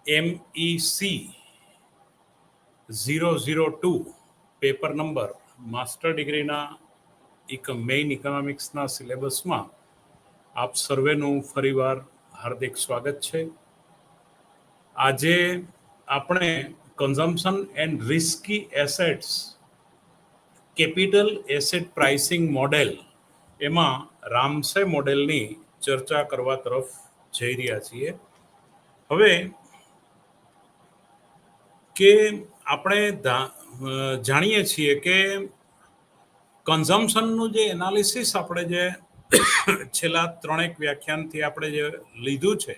MEC 002 paper number master ડિગ્રીના main ઇકોનોમિક્સના સિલેબસમાં આપ સર્વેનું ફરીવાર હાર્દિક સ્વાગત છે. આજે આપણે consumption and risky assets capital asset pricing model એમાં રામસે મોડેલની ચર્ચા કરવા તરફ જઈ રહ્યા છીએ. હવે કે આપણે જાણીએ છીએ કે કન્ઝમ્પશનનું જે એનાલિસિસ આપણે જે છેલ્લા 3 વ્યાખ્યાનથી આપણે જે લીધું છે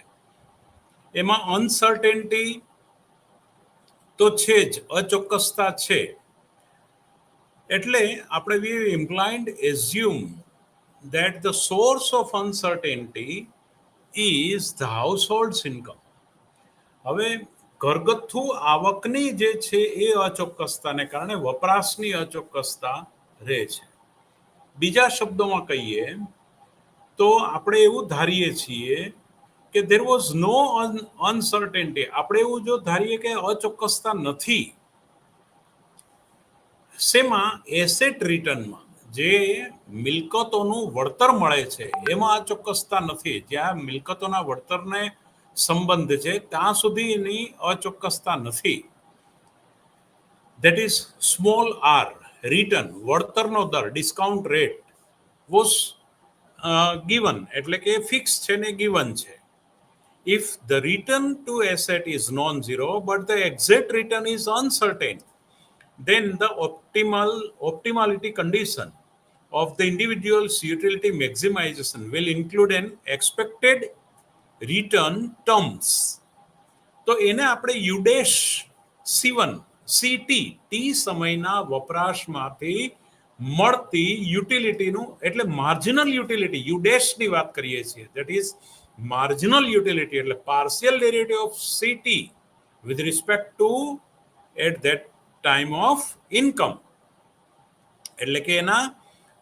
એમાં અનસર્ટેનિટી તો છે જ, અચોક્કસતા છે. એટલે આપણે we implied assume that the source of uncertainty is the household's income. હવે ઘરગથ્થુ આવકની જે છે એ અચોક્કસતાને કારણે વપરાશની અચોક્કસતા રહે છે. બીજા શબ્દોમાં કહીએ તો આપણે એવું ધારીએ છીએ કે there was no uncertainty. આપણે એવું જો ધારીએ કે અચોક્કસતા નથી શેમાં? એસેટ રિટર્નમાં, જે મિલકતોનું વળતર મળે છે એમાં અચોક્કસતા નથી. જ્યાં મિલકતોના વળતરને સંબંધ છે ત્યાં સુધીની અચોક્કસતા નથી. That is small r, return, વળતરનો દર, ડિસ્કાઉન્ટ રેટ વોઝ ગિવન, એટલે કે ફિક્સ છે ને ગિવન છે. If the return to asset is non zero but the exact return is uncertain, then the optimality condition of the individual's utility maximization will include an expected return terms. તો એને આપણે યુડેશ C1 CT T સમયના વપરાશમાંથી મળતી યુટિલિટીનું, એટલે marginal utility, યુડેશની વાત કરીએ છીએ. That is marginal utility, એટલે partial derivative of CT with respect to at that time of income, એટલે કે એના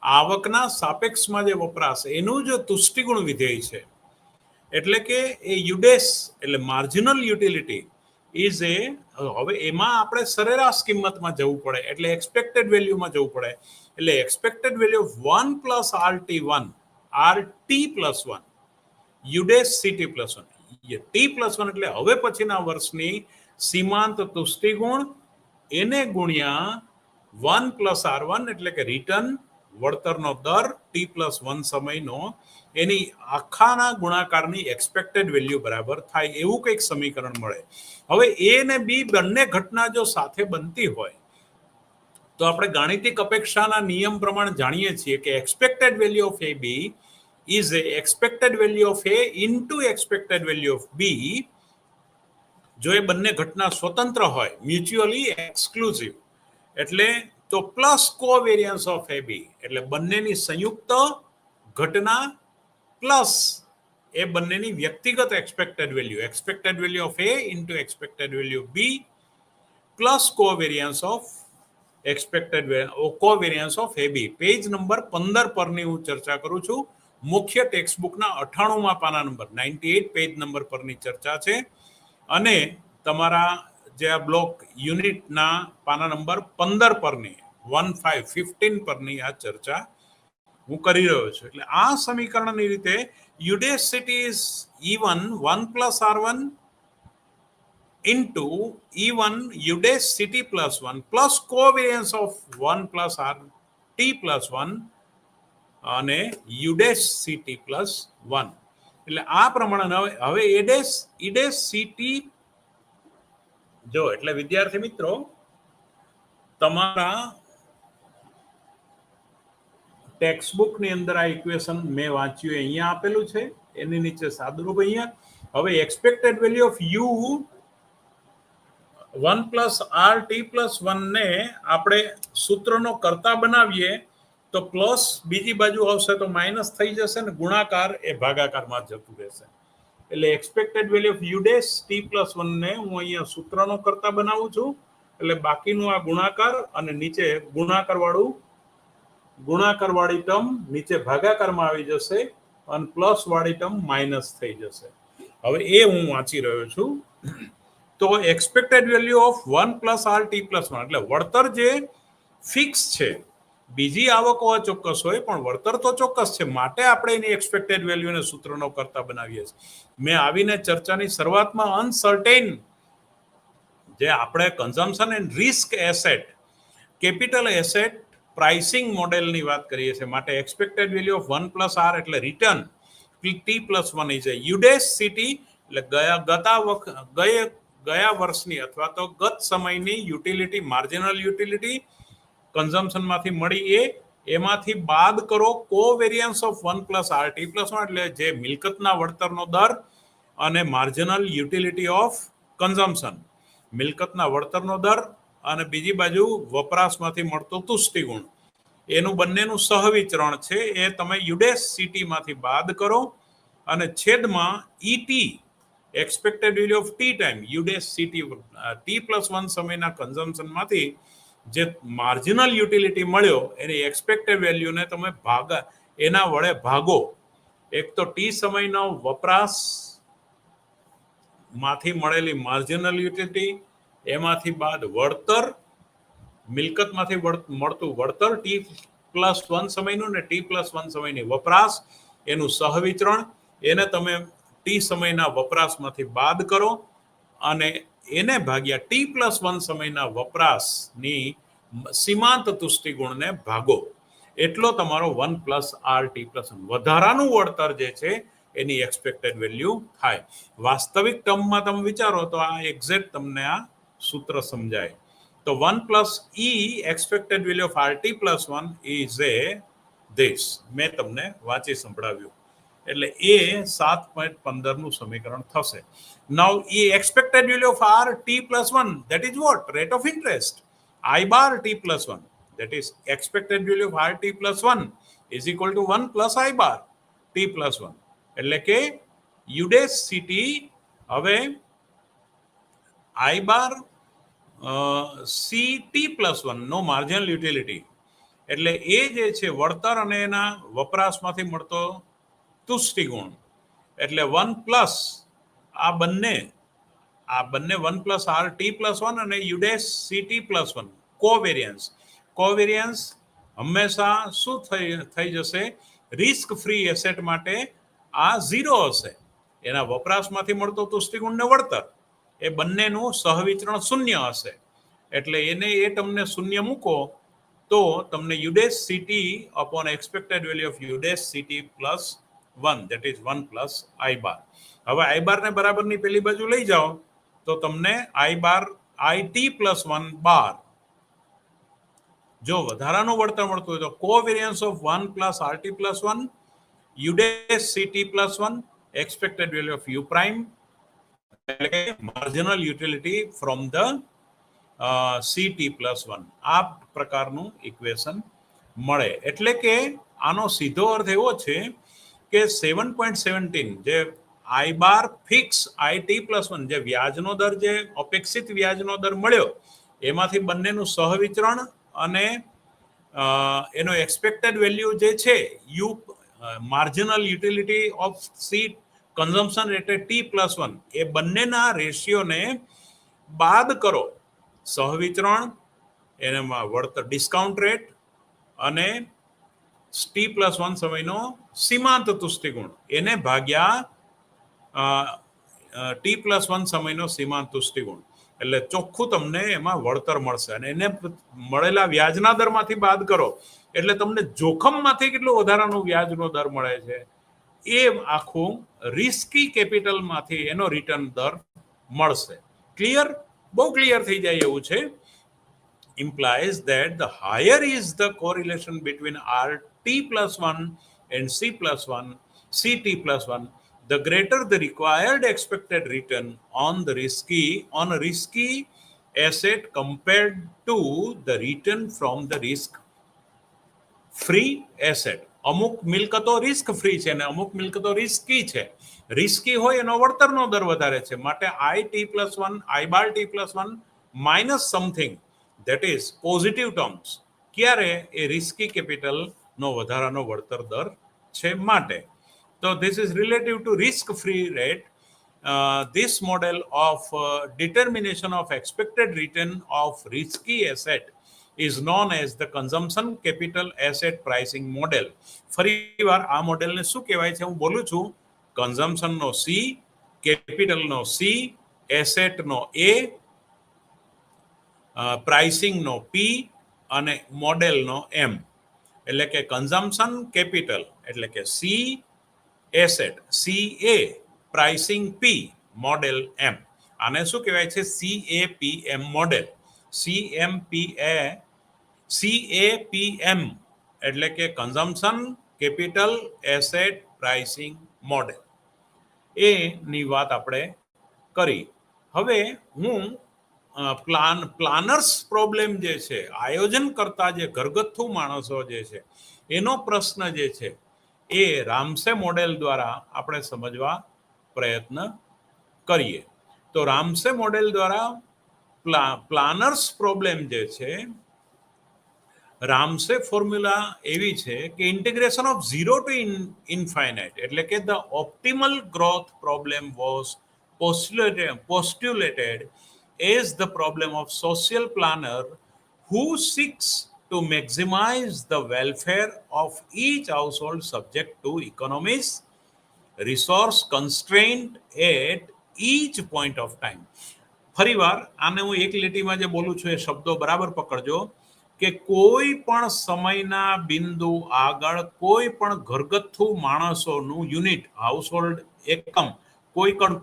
આવકના સાપેક્ષમાં જે વપરાશ એનું જો તુષ્ટિગુણ વિધેય છે. એટલે કે એ યુડેસ એટલે માર્જિનલ યુટિલિટી ઇઝ એ, હવે એમાં આપણે સરેરાશ કિંમતમાં જવું પડે, એટલે એક્સપેક્ટેડ વેલ્યુમાં જવું પડે. એટલે expected value of 1 plus RT1 RT+1 યુડેસ CT+1 T+1, એટલે હવે પછીના વર્ષની સીમાંત તુષ્ટિગુણ એને ગુણ્યા 1 પ્લસ R1, એટલે કે રિટર્ન, વળતરનો દર, T+1 સમયનો, એની આખાના ગુણાકારની એક્સપેક્ટેડ વેલ્યુ બરાબર થાય, એવું કંઈક સમીકરણ મળે. હવે એ ને બી બંને ઘટના જો સાથે બનતી હોય તો આપણે ગાણિતિક અપેક્ષાના નિયમ પ્રમાણે જાણીએ છીએ કે expected value of AB is expected value of A into expected value of B. જો એ બંને ઘટના સ્વતંત્ર હોય, મ્યુચ્યુઅલી એક્સક્લુઝિવ, એટલે તો પ્લસ કોવેરિયન્સ ઓફ AB, એટલે બંનેની સંયુક્ત ઘટના પ્લસ એ બંનેની વ્યક્તિગત expected value of A into expected value of B plus covariance of covariance of AB. Page number 15 પરની હું ચર્ચા કરું છું. મુખ્ય ટેક્સ્ટ બુકના 98માં પાના નંબર 98 પેજ નંબર પરની ચર્ચા છે. અને તમારા જે આ બ્લોક યુનિટના પાના નંબર 15 પરની 15 પરની આ ચર્ચા હું કરી રહ્યો છું. એટલે આ સમીકરણની રીતે U dash C T is E1 1 plus R1 into E1 U dash C T +1 plus covariance of 1 plus RT+1 અને યુડેસિટી +1. એટલે આ પ્રમાણે હવે ઈડેસ CT જો, એટલે વિદ્યાર્થી મિત્રો તમારા ટેક્સ્ટ બુકની અંદર આ ઇક્વેશન મેં વાંચ્યું અહીંયા આપેલું છે, એની નીચે સાદુરૂપ અહીંયા. હવે expected value of U 1 plus RT+1 ને આપણે સૂત્રનો કરતા બનાવીએ તો પ્લસ બીજી બાજુ આવશે તો માઇનસ થઈ જશે ને ગુણાકાર એ ભાગાકારમાં જતું રહેશે. એટલે એક્સપેક્ટેડ વેલ્યુ ઓફ યુડેસ T+1 ને હું અહીંયા સૂત્રનો કરતા બનાવું છું. એટલે બાકીનું આ ગુણાકાર અને નીચે ગુણાકારવાળી ટર્મ નીચે ભાગાકારમાં આવી જશે અને પ્લસ વાળી ટર્મ માઇનસ થઈ જશે. હવે એ હું વાંચી રહ્યો છું. તો expected value of 1 plus R T plus 1 એટલે વળતર જે ફિક્સ છે, બીજી આવકો અચોક્કસ હોય પણ વળતર તો ચોક્કસ છે, માટે આપણે એની એક્સપેક્ટેડ વેલ્યુને સૂત્રનો કરતા બનાવીએ છીએ. મેં આવીને ચર્ચાની શરૂઆતમાં અનસર્ટેન જે આપણે consumption and risk asset, capital asset pricing મોડેલની વાત કરીએ છીએ, માટે expected value of 1 plus R એટલે return T plus 1 is a U dash C T એટલે ગયા વર્ષની અથવા તો ગત સમયની યુટિલિટી, માર્જિનલ યુટિલિટી કન્ઝમ્પશનમાંથી મળી એમાંથી બાદ કરો covariance of 1 plus R T plus 1 એટલે જે મિલકતના વળતરનો દર અને માર્જિનલ યુટિલિટી ઓફ કન્ઝમ્પશન, મિલકતના વળતરનો દર અને બીજી બાજુ વપરાશમાંથી મળતો તુષ્ટિગુણ, એનું બંનેનું સહવિચરણ છે એ તમે યુડેસ સિટીમાંથી બાદ કરો અને છેદમાં E T expected value of T time U dash C T T plus 1 સમયના કન્ઝમ્પશનમાંથી જે માર્જિનલ યુટિલિટી મળ્યો એની એક્સપેક્ટેડ વેલ્યુને તમે એના વડે ભાગો. એક તો ટી સમયનો વપરાશ માંથી મળેલી માર્જિનલ યુટિલિટી, એમાંથી બાદ વળતર, મિલકતમાંથી મળતું વળતર ટી પ્લસ 1 સમયનું ને ટી પ્લસ 1 સમયની વપરાશ, એનું સહવિચરણ, એને તમે ટી સમયના વપરાશમાંથી બાદ કરો અને એને ભાગ્યા ટી પ્લસ 1 સમયના વપરાશની સીમાંત તુષ્ટિગુણને ભાગો, એટલો તમારો 1 પ્લસ આર ટી પ્લસ 1 વધારાનું વળતર જે છે એની એક્સપેક્ટેડ વેલ્યુ થાય. વાસ્તવિક ટર્મમાં તમે વિચારો તો આ એક્ઝેક્ટ તમને આ સૂત્ર સમજાય. તો 1 plus e expected value of R T plus 1 is a this. મેં તમને વાંચી સંભળાવ્યું એટલે એ 7.15 નું સમીકરણ થશે. Now a expected value of R T plus 1 that is what? Rate of interest. I bar t plus 1 that is expected value of r t plus 1 is equal to 1 plus I bar t plus 1 એટલે કે યુડેસ સિટી હવે I bar c t plus 1 નો marginal utility એટલે એ જે છે વળતર અને એના વપરાશમાંથી મળતો તુષ્ટિગુણ એટલે 1 પ્લસ આ બંને 1 પ્લસ આર ટી પ્લસ 1 અને યુડેસ સી ટી પ્લસ 1 કોવેરિયન્સ હંમેશા શું થઈ જશે? રિસ્ક ફ્રી એસેટ માટે આ 0 હશે, એના વપરાશમાંથી મળતો તુષ્ટિગુણ ને વળતર એ બંનેનું સહવિચરણ 0 હશે, એટલે એને એ તમને 0 મૂકો તો તમને U dash C T upon expected value of U dash city plus 1 that is 1 plus I bar. હવે આઈ બાર ને બરાબરની પેલી બાજુ લઈ જાઓ તો તમને આઈ બાર આઈ ટી પ્લસ 1 બાર, જો વધારાનું વળતર મળતું હોય તો covariance of 1 plus R T plus 1 યુડેસ city plus 1 expected value of U prime એટલે કે marginal utility from the CT plus 1. આ પ્રકારનું ઇક્વેશન મળે. એટલે કે આનો સીધો અર્થ એવો છે કે 7.17 જે આઈ બાર ફિક્સ આઈ ટી પ્લસ 1 જે વ્યાજનો દર, જે અપેક્ષિત વ્યાજનો દર મળ્યો એમાંથી બંનેનું સહવિચરણ અને એનો એક્સપેક્ટેડ વેલ્યુ જે છે you marginal utility of C consumption એટલે ટી પ્લસ 1 એ બંનેના રેશિયોને બાદ કરો, સહવિચરણ એનામાં વળતર ડિસ્કાઉન્ટ રેટ અને ટી પ્લસ 1 સમયનો સીમાંત તુષ્ટિગુણ એને ભાગ્યા ટી પ્લસ 1 સમયનો સીમાંત તુષ્ટિગુણ એટલે ચોખ્ખું તમને એમાં વળતર મળશે અને એને મળેલા વ્યાજના દરમાંથી બાદ કરો એટલે તમને જોખમમાંથી કેટલો વધારાનો વ્યાજનો દર મળે છે એ આખું રિસ્કી કેપિટલમાંથી એનો રિટર્ન દર મળશે. ક્લિયર? બહુ ક્લિયર થઈ જાય એવું છે. implies that the higher is the correlation between RT plus 1 and C plus 1, CT plus 1, the greater the required expected return on a risky asset compared to the return from the risk free asset. અમુક મિલકતો risk free છે અને અમુક મિલકતો risky છે. Risky હોય એનો વળતરનો દર વધારે છે, માટે I T plus 1 I bar T plus 1 minus something that is positive terms ક્યારે? એ રિસ્કી કેપિટલનો વધારાનો વળતર દર છે માટે. તો this is relative to risk free rate this model of determination of expected return of risky asset is known as the consumption capital asset pricing model. ફરીવાર આ મોડેલને શું કહેવાય છે હું બોલું છું. કન્ઝમ્પશન નો સી, કેપિટલ નો સી, એસેટ નો એ, pricing નો પી અને મોડેલ નો એમ. એટલે કે કન્ઝમ્પશન કેપિટલ એટલે કે C, asset C A, pricing P, model M. આને શું કહેવાય છે? CAPM model. CAPM એટલે કે consumption capital asset pricing model. એની વાત આપણે કરી. હવે હું પ્લાનર્સ પ્રોબ્લેમ જે છે, આયોજન કરતા જે ઘરગથ્થુ માણસો જે છે એનો પ્રશ્ન જે છે એ રામસે મોડેલ દ્વારા આપણે સમજવા પ્રયત્ન કરીએ. તો રામસે મોડેલ દ્વારા પ્લાનર્સ પ્રોબ્લેમ જે છે, રામસે ફોર્મ્યુલા એવી છે કે ઇન્ટિગ્રેશન ઓફ 0 to ઇન્ફાઇનાઇટ એટલે કે the optimal growth problem was postulated as the problem of social planner who seeks to maximize the welfare of each household subject to economies, resource constraint at each point of time. ફરીવાર આને હું એક લીટીમાં જે બોલું છું એ શબ્દો બરાબર પકડજો કે કોઈ પણ સમયના બિંદુ આગળ કોઈ પણ ઘરગથ્થુ માણસોનું યુનિટ, હાઉસહોલ્ડ એકમ, કોઈ પણ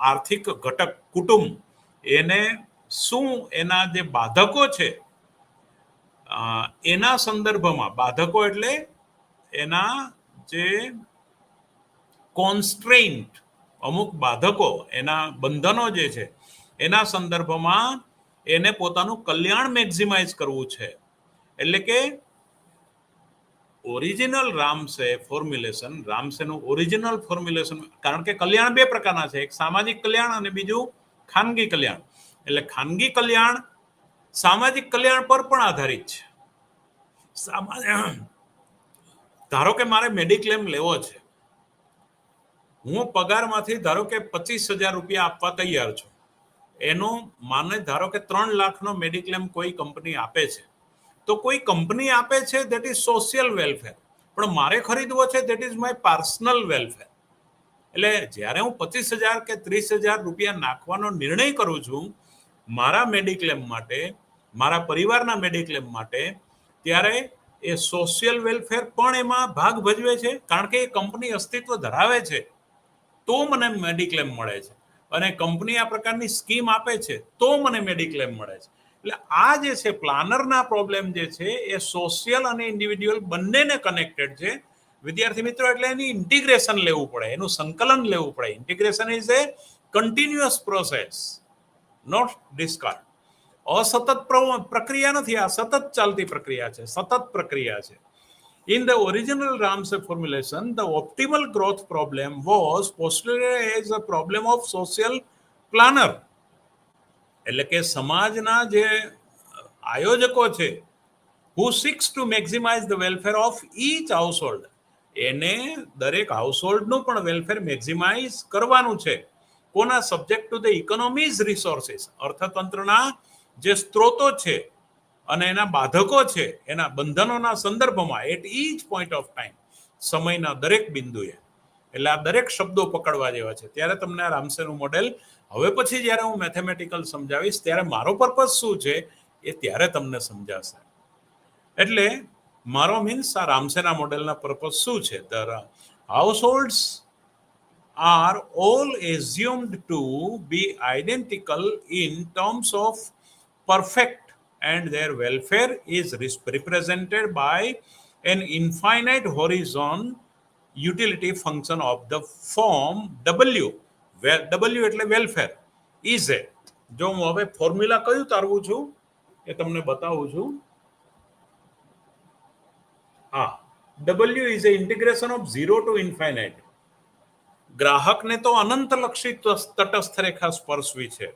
આર્થિક ઘટક, કુટુંબ, એને શું એના જે બાધકો છે એના સંદર્ભમાં, બાધકો એટલે એના જે કોન્સ્ટ્રેન્ટ, અમુક બાધકો, એના બંધનો જે છે એના સંદર્ભમાં એને પોતાનું કલ્યાણ મેક્સિમાઇઝ કરવું છે. એટલે કે ઓરિજિનલ રામસે ફોર્મ્યુલેશન, રામસેનું ઓરિજિનલ ફોર્મ્યુલેશન, કારણ કે કલ્યાણ બે પ્રકારના છે, એક સામાજિક કલ્યાણ અને બીજું ખાનગી કલ્યાણ. એટલે ખાનગી કલ્યાણ સામાજિક કલ્યાણ પર પણ આધારિત છે. ધારો કે મારે મેડિક્લેમ લેવો છે, હું પગારમાંથી ધારો કે 25,000 રૂપિયા આપવા તૈયાર છું. એનો માને ધારો કે 3 લાખનો મેડિક્લેમ કોઈ કંપની આપે છે, તો કોઈ કંપની આપે છે ધેટ ઇઝ સોશિયલ વેલફેર, પણ મારે ખરીદવો છે that is my personal welfare. એટલે જ્યારે હું 25,000 કે 30,000 રૂપિયા નાખવાનો નિર્ણય કરું છું મારા મેડિક્લેમ માટે, મારા પરિવારના મેડિક્લેમ માટે, ત્યારે એ સોશિયલ વેલફેર પણ એમાં ભાગ ભજવે છે, કારણ કે એ કંપની અસ્તિત્વ ધરાવે છે તો મને મેડિક્લેમ મળે છે, અને કંપની આ પ્રકારની સ્કીમ આપે છે તો મને મેડિક્લેમ મળે છે. એટલે આ જે છે પ્લાનરના પ્રોબ્લેમ જે છે એ સોશિયલ અને ઇન્ડિવિડ્યુઅલ બંનેને કનેક્ટેડ છે. વિદ્યાર્થી મિત્રો, એટલે એની ઇન્ટિગ્રેશન લેવું પડે, એનું સંકલન લેવું પડે. Integration is a continuous process, not discard. અસતત પ્રક્રિયા નથી, આ સતત ચાલતી પ્રક્રિયા છે, સતત પ્રક્રિયા છે. In the original Ramsey formulation, the optimal growth problem was postulated as a problem of social planner. એટલે કે સમાજના જે આયોજકો છે, who seeks to maximize the welfare of each household, એને દરેક હાઉસહોલ્ડનું પણ વેલફેર મેક્સિમાઇઝ કરવાનું છે. કોના? Subject to the economies resources, અર્થતંત્રના જે સ્ત્રોતો છે અને એના બાધકો છે, એના બંધનોના સંદર્ભમાં, at each point of time, સમયના દરેક બિંદુએ. એટલે આ દરેક શબ્દો પકડવા જેવા છે. ત્યારે તમને આ રામસેનું મોડેલ, હવે પછી જ્યારે હું મેથેમેટિકલ સમજાવીશ ત્યારે મારો પર્પઝ શું છે એ ત્યારે તમને સમજાશે. એટલે મારો મીન્સ આ રામસેના મોડેલના પર્પઝ શું છે? The households are all assumed to be identical in terms of perfect, and their welfare is represented by an infinite horizon utility function of the form W, where W એટલે welfare is a. જો હું હવે formula કયું તારવું છું એ તમને બતાવું છું. હા, W is a integration of 0 to infinite. ગ્રાહકને તો અનંતલક્ષી તટસ્થ રેખા સ્પર્શવી છે,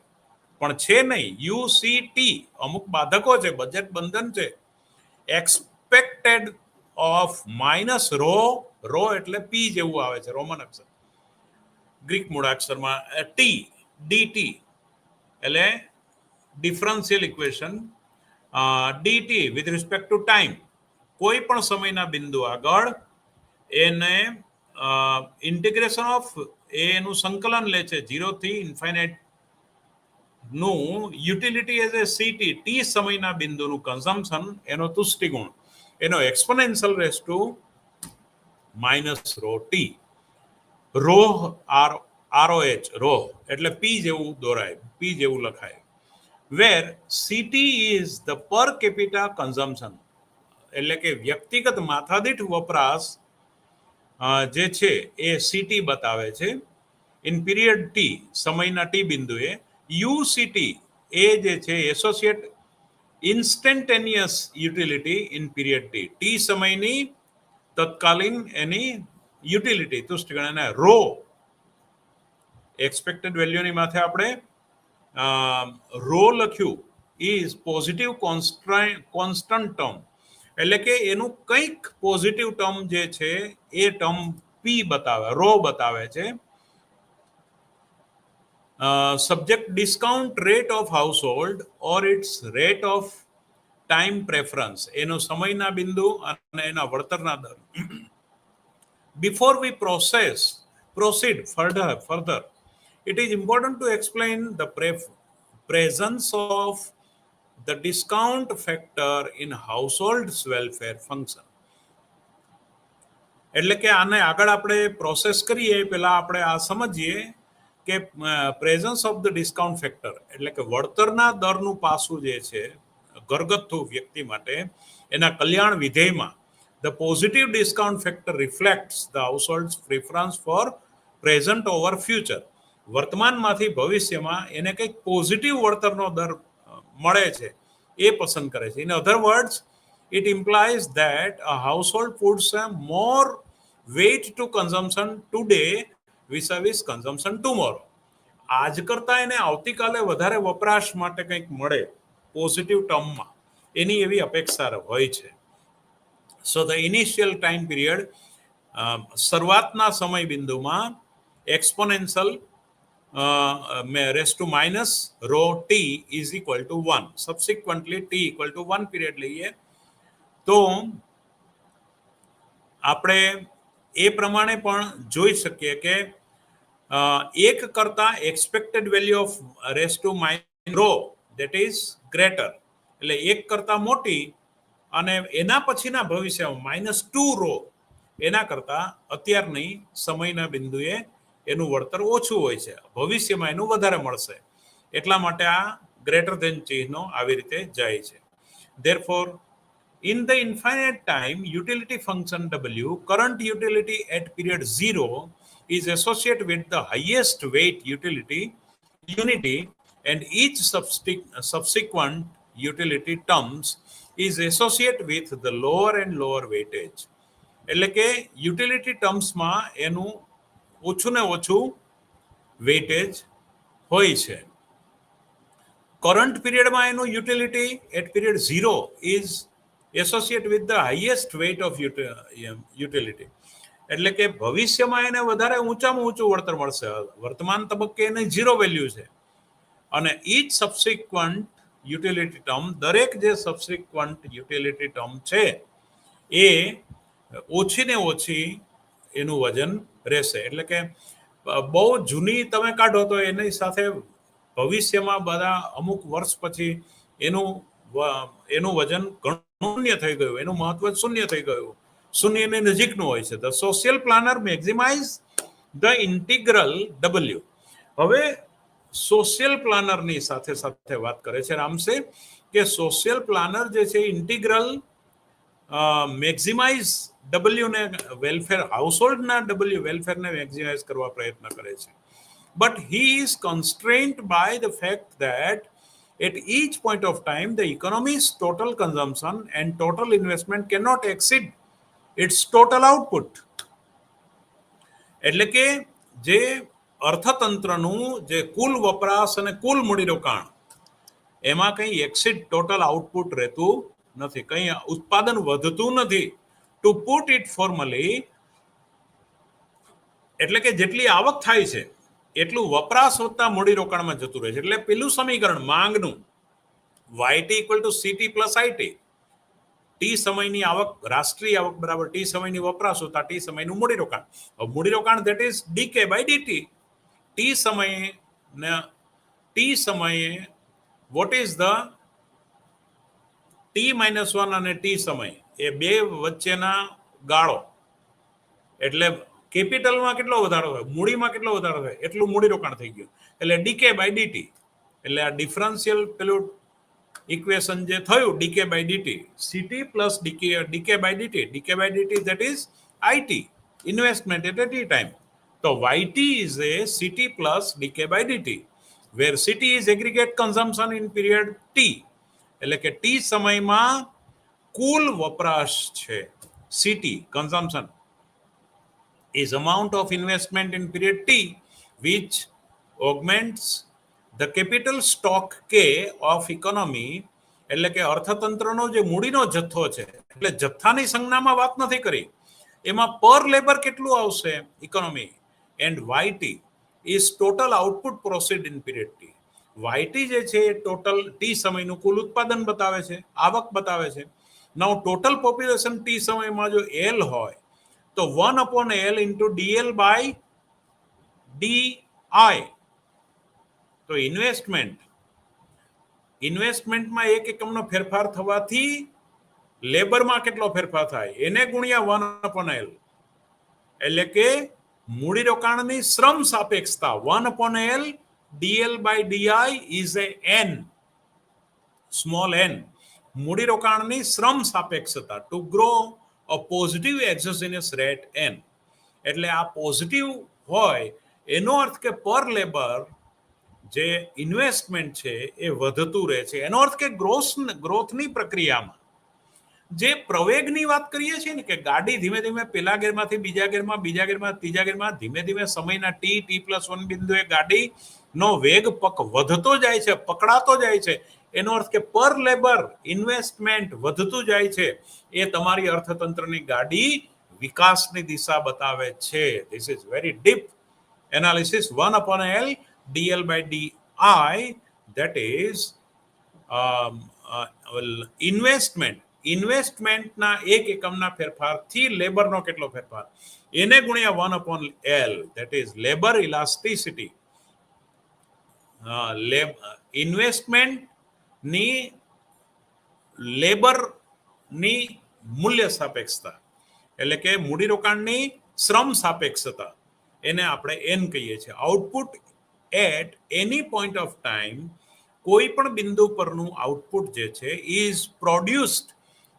પણ છે નહીં. UCT અમુક બાધકો છે, બજેટ બંધન છે. Expected of minus rho, rho એટલે પી જેવું આવે છે, રોમન અક્ષર. ગ્રીક મૂળાક્ષરમાં ટી ડીટી એટલે differential equation dt with respect to time કોઈ પણ સમયના બિંદુ આગળ એને ઇન્ટિગ્રેશન ઓફ એનું સંકલન લે છે 0 થી ઇન્ફાઇનાઇટ નું utility as a CT T સમયના બિંદુનું કન્ઝમ્પશન એનો તુષ્ટિ ગુણ એનો exponential raise to minus rho T rho ROH rho એટલે પી જેવું દોરાય પી જેવું લખાય where CT is the per capita consumption એટલે કે વ્યક્તિગત માથાદીઠ વપરાશ જે છે એ સીટી બતાવે છે ઇન પીરિયડ ટી સમયના ટી બિંદુએ યુસીટી એ જે છે associate instantaneous utility in period T સમયની તત્કાલીન એની યુટિલિટી તુષ્ટિગણ રો એક્સપેક્ટેડ વેલ્યુની માથે આપણે રો લખ્યું ઇઝ પોઝિટિવ કોન્સ્ટન્ટ ટર્મ એટલે કે એનું કંઈક પોઝિટિવ ટર્મ જે છે એ ટર્મ પી બતાવે રો બતાવે છે subject discount rate of household or its rate of time preference એનો સમયના બિંદુ અને એના વળતરના દર before we proceed further it is important to explain the presence of the discount factor in household's welfare function એટલે કે આને આગળ આપણે પ્રોસેસ કરીએ પહેલા આપણે આ સમજીએ કે presence of the discount factor એટલે કે વળતરના દરનું પાસું જે છે ઘરગથ્થુ વ્યક્તિ માટે એના કલ્યાણ વિધેયમાં the positive discount factor reflects the household's preference for present over future વર્તમાનમાંથી ભવિષ્યમાં એને કંઈક પોઝિટિવ વળતરનો દર મળે છે એ પસંદ કરે છે in other words it implies that a household puts a more weight to consumption today vis-a-vis consumption tomorrow આજ કરતા એને આવતીકાલે વધારે વપરાશ માટે કંઈક મળે પોઝિટિવ ટર્મમાં એની એવી અપેક્ષા હોય છે So the initial time period, શરૂઆતના સમય બિંદુમાં exponential raised to minus rho t is equal to 1. Subsequently t equal to 1 period લઈએ તો આપણે એ પ્રમાણે પણ જોઈ શકીએ કે એક કરતા expected value of raised to minus rho that is greater એટલે એક કરતા મોટી અને એના પછીના ભવિષ્યમાં -2 રો એના કરતા અત્યારની સમયના બિંદુએ એનું વળતર ઓછું હોય છે ભવિષ્યમાં એનું વધારે મળશે એટલા માટે આ ગ્રેટર ધેન ચિહ્નો આવી રીતે જાય છે therefore in the infinite time utility function w current utility at period 0 is associated with the highest weight unity and each subsequent utility terms is associated with the lower and lower weightage એટલે કે utility ટર્મ્સમાં એનું ઓછું ને ઓછું weightage હોય છે current પીરિયડમાં એનું utility at period 0 is associate with the highest weight of utility એટલે કે ભવિષ્યમાં એને વધારે ઊંચામાં ઊંચું વળતર મળશે વર્તમાન તબક્કે એને 0 વેલ્યુ છે અને ઈચ સબસિક્વન્ટ યુટિલિટી ટર્મ દરેક જે સબસિક્વન્ટ યુટિલિટી ટર્મ છે એ ઓછી ને ઓછી એનું વજન રહેશે એટલે કે બહુ જૂની તમે કાઢો તો એની સાથે ભવિષ્યમાં બધા અમુક વર્ષ પછી એનું વજન શૂન્ય થઈ ગયું એનું મહત્વ શૂન્ય થઈ ગયું શૂન્યની નજીકનું હોય છે the social planner maximize the integral ડબલ્યુ હવે સોશિયલ પ્લાનરની સાથે સાથે વાત કરે છે રામસે કે સોશિયલ પ્લાનર જે છે ઇન્ટિગ્રલ મેક્સિમાઇઝ ડબલ્યુને વેલફેર હાઉસહોલ્ડના ડબલ્યુ વેલફેરને મેક્સિમાઇઝ કરવા પ્રયત્ન કરે છે but he is constrained by the fact that at each point of time the economy's total consumption and total investment cannot exceed its total output એટલે કે જે અર્થતંત્રનું જે કુલ વપરાશ અને કુલ મૂડીરોકાણ એમાં કંઈ એક્સિડ ટોટલ આઉટપુટ રહેતું નથી કંઈ ઉત્પાદન વધતું નથી ટુ પુટ ઇટ ફોર્મલી એટલે કે જેટલી આવક થાય છે એટલું વપરાશ વત્તા મૂડીરોકાણમાં જતું રહે છે. એટલે પેલું સમીકરણ માંગનું YT equal to CT plus IT, T સમયની આવક, રાષ્ટ્રીય આવક બરાબર ટી સમયની વપરાશ હોતા ટી સમયનું મૂડીરોકાણ. મૂડીરોકાણ that is DK by DT. T સમયે વોટ ઇઝ ધ T-1 અને ટી સમય એ બે વચ્ચેના ગાળો, એટલે કેપિટલમાં કેટલો વધારો થાય, મૂડીમાં કેટલો વધારો થાય એટલું મૂડીરોકાણ થઈ ગયું, એટલે ડીકે બાય ડીટી. એટલે આ ડિફરન્શિયલ પેલું ઇક્વેશન જે થયું DK by DT, CT plus DK by DT that is IT, investment at T time. તો YT is a CT plus DK by DT, where CT is aggregate consumption in period T, એટલે કે T સમયમાં કુલ વપરાશ છે. CT consumption is amount of investment in period T which augments the capital stock K of economy. એટલે કે અર્થતંત્રનો જે મૂડીનો જથ્થો છે, એટલે જથ્થાની સંજ્ઞામાં વાત નથી કરી, એમાં પર લેબર કેટલું આવશે economy. And YT is total output proceed in period T. YT જે છે એ ટોટલ ટી સમયનું કુલ ઉત્પાદન બતાવે છે, આવક બતાવે છે. નાઉ ટોટલ પોપ્યુલેશન ટી સમયમાં જો એલ હોય તો 1/L into DL by DI. તો ઇન્વેસ્ટમેન્ટમાં એક એકમનો ફેરફાર થવાથી લેબરમાં કેટલો ફેરફાર થાય એને ગુણ્યા 1/L, એટલે કે મૂડીરોકાણની શ્રમ સાપેક્ષતા 1/L DL by DI is a n, small n. મૂડીરોકાણની શ્રમ સાપેક્ષતા to grow a positive exogenous rate n. એટલે આ પોઝિટિવ હોય એનો અર્થ કે પર લેબર જે ઇન્વેસ્ટમેન્ટ છે એ વધતું રહે છે. એનો અર્થ કે ગ્રોથની પ્રક્રિયામાં જે પ્રવેગની વાત કરીએ છીએ ને, કે ગાડી ધીમે ધીમે પેલા ગેરમાંથી બીજા ગેરમાં, બીજા ગેરમાં ત્રીજા ગેરમાં, ધીમે ધીમે સમયના T+1 બિંદુએ ગાડીનો વેગ વધતો જાય છે, પકડાતો જાય છે. એનો અર્થ કે પર લેબર ઇન્વેસ્ટમેન્ટ વધતું જાય છે. એ તમારી અર્થતંત્રની ગાડી વિકાસની દિશા બતાવે છે. This is very deep analysis. 1/L DL by DI, that is ઇન્વેસ્ટમેન્ટના એક એકમના ફેરફારથી લેબરનો કેટલો ફેરફાર એને ગુણ્યા 1/L, that is labour elasticity. ઇન્વેસ્ટમેન્ટની લેબરની મૂલ્ય સાપેક્ષતા, એટલે કે મૂડીરોકાણની શ્રમ સાપેક્ષતા, એને આપણે એન કહીએ છીએ. Output at any point of time, કોઈ પણ બિંદુ પરનું આઉટપુટ જે છે is produced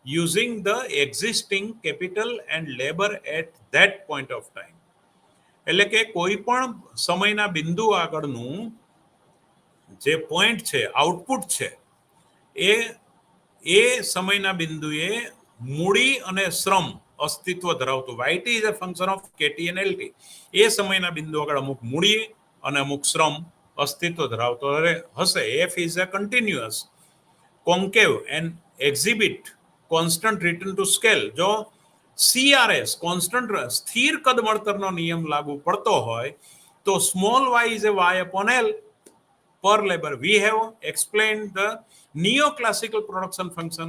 using the existing capital and labour at that point of time. એટલે કે કોઈ પણ સમયના બિંદુ આગળનું જે પોઈન્ટ છે, આઉટપુટ છે, એ સમયના બિંદુએ મૂડી અને શ્રમ અસ્તિત્વ ધરાવતું. YT is a function of KT and LT. એ સમયના બિંદુ આગળ અમુક મૂડી અને અમુક શ્રમ અસ્તિત્વ ધરાવતો હશે. F is a continuous, concave and exhibit constant return to scale. જો CRS કોન્સ્ટન્ટ સ્થિર કદ મળતરનો નિયમ લાગુ પડતો હોય તો small y is a y/L per labor. We have explained the neoclassical production function.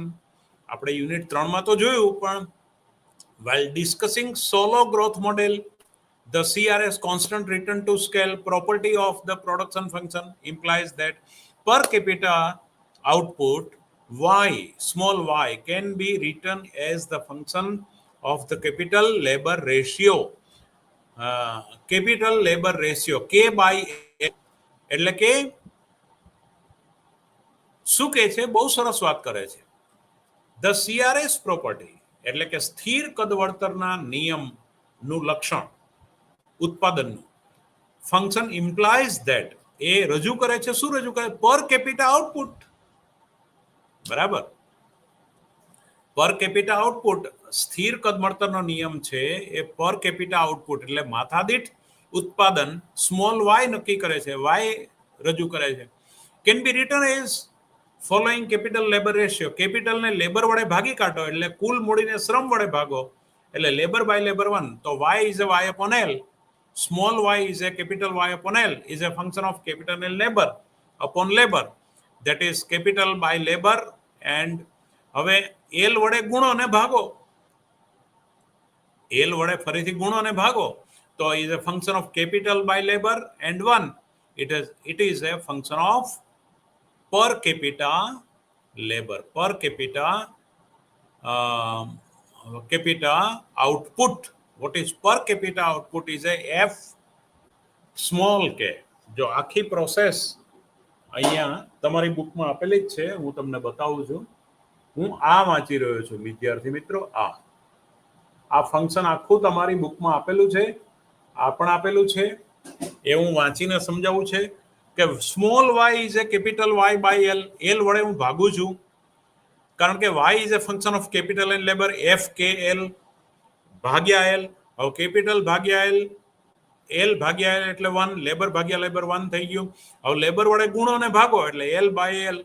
આપણે યુનિટ 3 માં તો જોયું, પણ while discussing solo growth model, the CRS constant return to scale property of the production function implies that per capita output y, small y, can be written as the function of the capital labor ratio. Capital labor ratio K by L. એટલે કે શું કહે છે, બહુ સરસ વાત કરે છે. ધ CRS પ્રોપર્ટી એટલે કે સ્થિર કદ વળતરના નિયમનું લક્ષણ ઉત્પાદનનું ફંક્શન ઇમ્પ્લાઇઝ ધેટ, એ રજૂ કરે છે. શું રજૂ કરે? પર કેપિટા આઉટપુટ. બરાબર. પર કેપિટા આઉટપુટ, સ્થિર કદ મળતરનો નિયમ છે એ પર કેપિટા આઉટપુટ એટલે માથાદીઠ ઉત્પાદન સ્મોલ વાય નક્કી કરે છે, વાય રજૂ કરે છે. Can be return as following capital labour ratio. કેપિટલને લેબર વડે ભાગી કાઢો એટલે કુલ મૂડીને શ્રમ વડે ભાગો, એટલે લેબર બાય લેબર 1. તો y is a y/L, small y is a capital Y upon L is a function of capital L labor upon labor, that is capital by labor. and હવે L વડે ગુણો ને ભાગો, L વડે ફરીથી ગુણો ને ભાગો, તો is a function of capital by labor and 1. It is a function of per capita labor, per capita output. What is per capita output is a F small k. જો આખી પ્રોસેસ અહીંયા તમારી બુકમાં આપેલી જ છે, હું તમને બતાવું છું. હું આ વાંચી રહ્યો છું વિદ્યાર્થી મિત્રો. આ ફંક્શન આખું તમારી બુકમાં આપેલું છે, આ પણ આપેલું છે. એ હું વાંચીને સમજાવું છે કે small y is a capital Y by L. L વડે હું ભાગું છું કારણ કે y is a function of capital and labour f k l ભાગ્યા L. હવે કેપિટલ ભાગ્યા L ભાગ્યા L એટલે 1, લેબર ભાગ્યા લેબર 1 થઈ ગયું. હવે લેબર વડે ગુણો ને ભાગો એટલે L by L.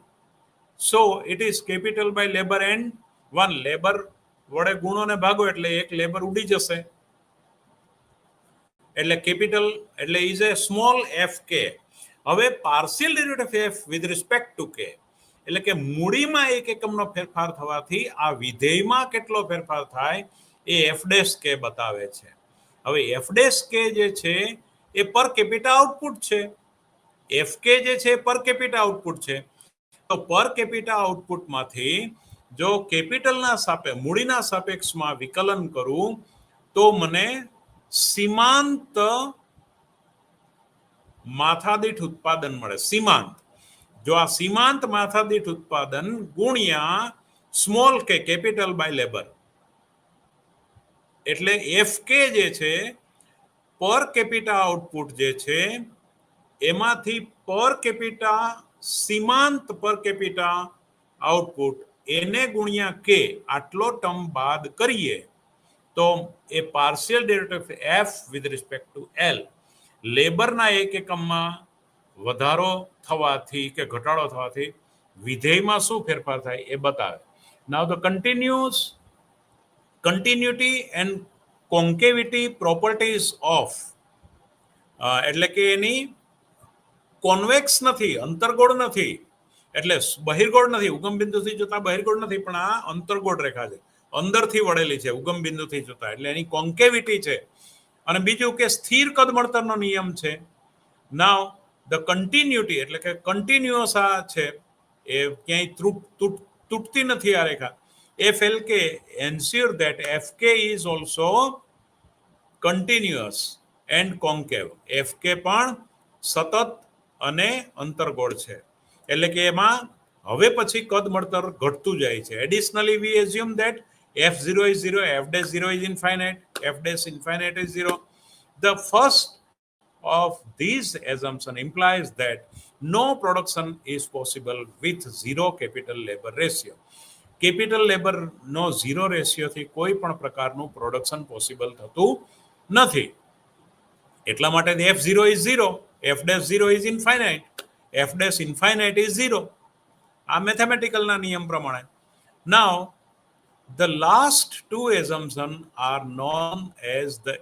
So it is capital by labour and 1. Labour વડે ગુણો ને ભાગો એટલે એક લેબર ઉડી જશે, એટલે કેપિટલ એટલે ઇઝ એ સ્મોલ એફ કે. હવે partial derivative F with respect two કે એટલે કે મૂડીમાં એક એકમનો ફેરફાર થવાથી આ વિધેયમાં કેટલો ફેરફાર થાય એ એફ ડેશ કે બતાવે છે. હવે એફ ડેશ કે જે છે એ પર કેપિટા આઉટપુટ છે. એફ કે જે છે પર કેપિટા આઉટપુટ છે. તો પર કેપિટા આઉટપુટમાંથી જો કેપિટલના મૂડીના સાપેક્ષમાં વિકલન કરું તો મને સીમાંત માથાદીઠ ઉત્પાદન મળે. સીમાંત, જો આ સીમાંત માથાદીઠ ઉત્પાદન ગુણ્યા સ્મોલ કે કેપિટલ બાય લેબર, એટલે એફ કે જે છે પર કેપિટા આઉટપુટ જે છે એમાંથી પર કેપિટા સીમાંત પર કેપિટા આઉટપુટ એને ગુણ્યા કે આટલો ટર્મ બાદ કરીએ તો એ partial derivative F with respect to L લેબરના એક એકમમાં વધારો થવાથી કે ઘટાડો થવાથી વિધેયમાં શું ફેરફાર થાય એ બતાવે. Now the continuity and concavity properties of, એટલે કે એની કોન્વેક્સ નથી, અંતર્ગોળ નથી, એટલે બહિર્ગોળ નથી, ઉગમ બિંદુથી જોતા બહિર્ગોળ નથી, પણ આ અંતર્ગોળ રેખા છે, અંદરથી વળેલી છે ઉગમ બિંદુથી જોતા, એટલે એની કોન્કેવિટી છે. અને બીજું કે સ્થિર કદમળતરનો નિયમ છે. નાઉ ધ કન્ટિન્યુટી એટલે કે કન્ટિન્યુઅસ આ છે, એ ક્યાંય તૂટતી નથી આ રેખા. F L K ensure that F K is also continuous and concave. F K પણ સતત અને અંતર્ગોળ છે, એટલે કે એમાં હવે પછી કદ મળતર ઘટતું જાય છે. Additionally V assume that f0 is 0, f'0 is infinite, f' infinite is 0. The first of these assumption implies that no production is possible with zero capital labor ratio. Capital labor no zero ratio થી કોઈ પણ પ્રકારનું production possible થતું નથી. એટલા માટે f0 is 0, f'0 is infinite, f' infinite is 0. આ મેથેમેટિકલના નિયમ પ્રમાણે. Now the last two assumptions are known as the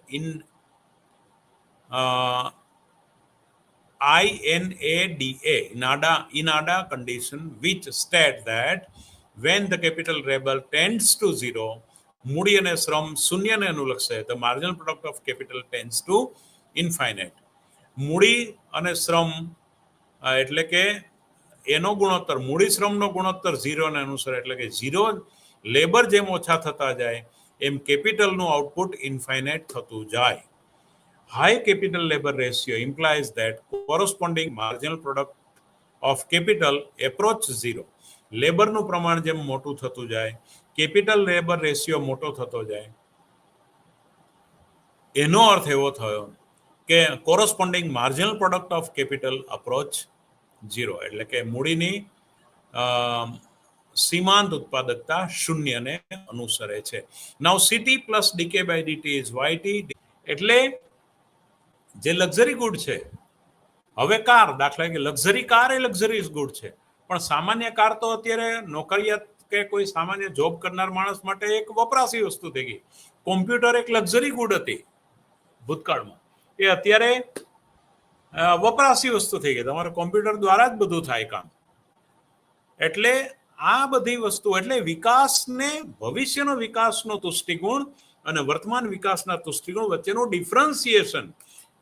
INADA condition, which state that when the capital labor tends to 0, મૂડી અને શ્રમ શૂન્યને અનુલક્ષે, the marginal product of capital tends to infinite. મૂડી અને શ્રમ એટલે કે એનો ગુણોત્તર, મૂડી શ્રમનો ગુણોત્તર 0 ને અનુસરે, એટલે કે 0 લેબર જેમ ઓછા થતા જાય એમ કેપિટલનું આઉટપુટ ઇન્ફાઇનાઇટ થતું જાય. High capital labour ratio implies that corresponding marginal product of capital approach 0. લેબરનું પ્રમાણ જેમ મોટું થતું જાય, કેપિટલ લેબર રેશિયો મોટો થતો જાય. એનો અર્થ એવો થયો કે corresponding marginal product of capital approach 0, એટલે કે મૂડીની સીમાંત ઉત્પાદકતા શૂન્યને અનુસરે છે. Now CT plus DK by DT is YT, એટલે જે લક્ઝરી ગુડ છે. હવે કાર, દાખલા કે લક્ઝરી કાર એ લક્ઝરીઝ ગુડ છે, પણ સામાન્ય કાર તો અત્યારે નોકરિયાત કે કોઈ સામાન્ય જોબ કરનાર માણસ માટે એક વપરાશી વસ્તુ થઈ ગઈ. કોમ્પ્યુટર એક લક્ઝરી ગુડ હતી ભૂતકાળમાં, એ અત્યારે વપરાશી વસ્તુ થઈ ગઈ. તમારે કોમ્પ્યુટર દ્વારા જ બધું થાય કામ. એટલે આ બધી વસ્તુ એટલે વિકાસને ભવિષ્યનો વિકાસનો તુષ્ટિગુણ અને વર્તમાન વિકાસના તુષ્ટિગુણ વચ્ચેનું ડિફરન્સિએશન,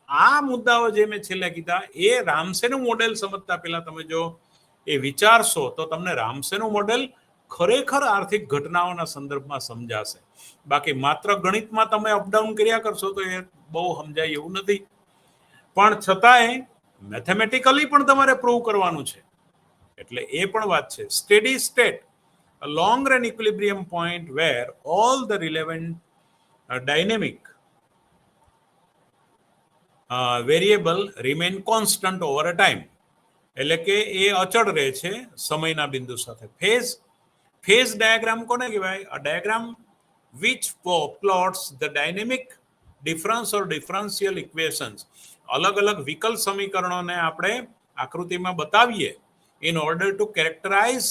આ મુદ્દાઓ જે મેં છેલ્લે કીધા એ રામસેનું મોડેલ સમજતા પહેલા તમે જો એ વિચારશો તો તમને રામસેનું મોડેલ ખરેખર આર્થિક ઘટનાઓના સંદર્ભમાં સમજાશે. બાકી માત્ર ગણિતમાં તમે અપડાઉન કર્યા કરશો તો એ બહુ સમજાય એવું નથી. પણ છતાંય મેથેમેટિકલી પણ તમારે પ્રૂવ કરવાનું છે. એટલે એ પણ વાત છે. Steady state, a long run equilibrium point where all the relevant dynamic variable remain constant over a time. એટલે કે એ અચળ રહે છે સમયના બિંદુ સાથે. ફેઝ ડાયાગ્રામ કોને કહેવાય? a diagram which plots the dynamic difference or differential equations. અલગ અલગ વિકલ સમીકરણોને આપણે આકૃતિમાં બતાવીએ in order to characterize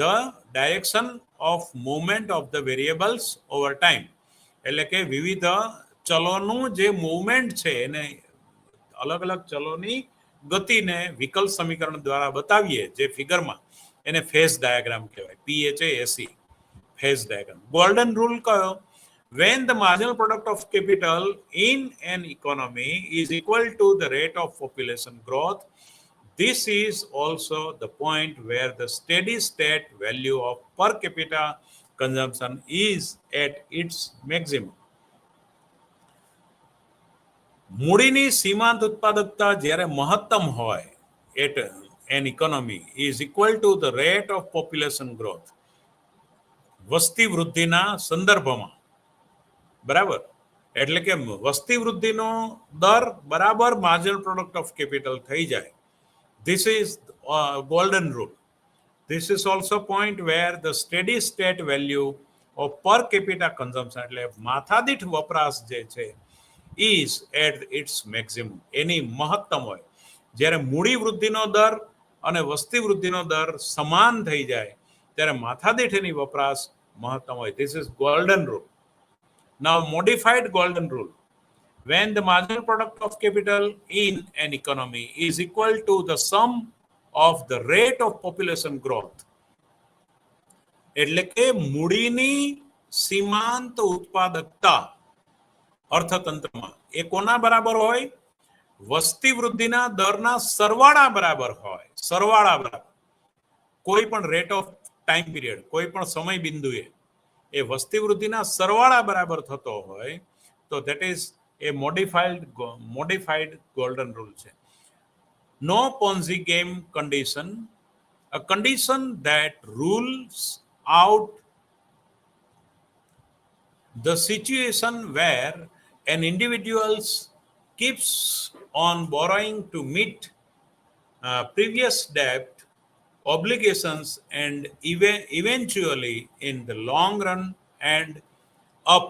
the direction of movement of the variables over time. એટલે કે વિવિધ ચલોનું જે મૂવમેન્ટ છે એને અલગ અલગ ચલોની ગતિને વિકલ સમીકરણ દ્વારા બતાવીએ જે ફિગરમાં, એને ફેઝ ડાયાગ્રામ કહેવાય. PHASE, phase diagram. Golden rule કયો? When the marginal product of capital in an economy is equal to the rate of population growth, this is also the point where the steady state value of per capita consumption is at its maximum. મૂડીની સીમાંત ઉત્પાદકતા જ્યારે મહત્તમ હોય, at an economy is equal to the rate of population growth, વસ્તી વૃદ્ધિના સંદર્ભમાં, બરાબર? એટલે કે વસ્તી વૃદ્ધિનો દર બરાબર માર્જિનલ પ્રોડક્ટ ઓફ કેપિટલ થઈ જાય. This is golden rule. This is also point where the steady state value of per capita consumption, એટલે માથાદીઠ વપરાશ જે છે, is at its maximum, એની મહત્તમ હોય. જ્યારે મૂડી વૃદ્ધિનો દર અને વસ્તી વૃદ્ધિનો દર સમાન થઈ જાય ત્યારે માથાદીઠ એની વપરાશ મહત્તમ હોય. This is golden rule. Now modified golden rule. When the marginal product of capital in an economy is equal to the sum of the rate of population growth, એટલે કે મૂડીની સીમાંત ઉત્પાદકતા અર્થતંત્રમાં એ કોના બરાબર હોય? વસ્તી વૃદ્ધિના દરના સરવાળા બરાબર હોય. સરવાળા બરાબર. કોઈ પણ રેટ ઓફ ટાઈમ પીરિયડ, કોઈ પણ સમય બિંદુએ એ વસ્તી વૃદ્ધિના સરવાળા બરાબર થતો હોય તો that is a modified golden rule છે. No Ponzi game condition, a condition that rules out the situation where an individual keeps on borrowing to meet previous debt obligations and eventually in the long run end up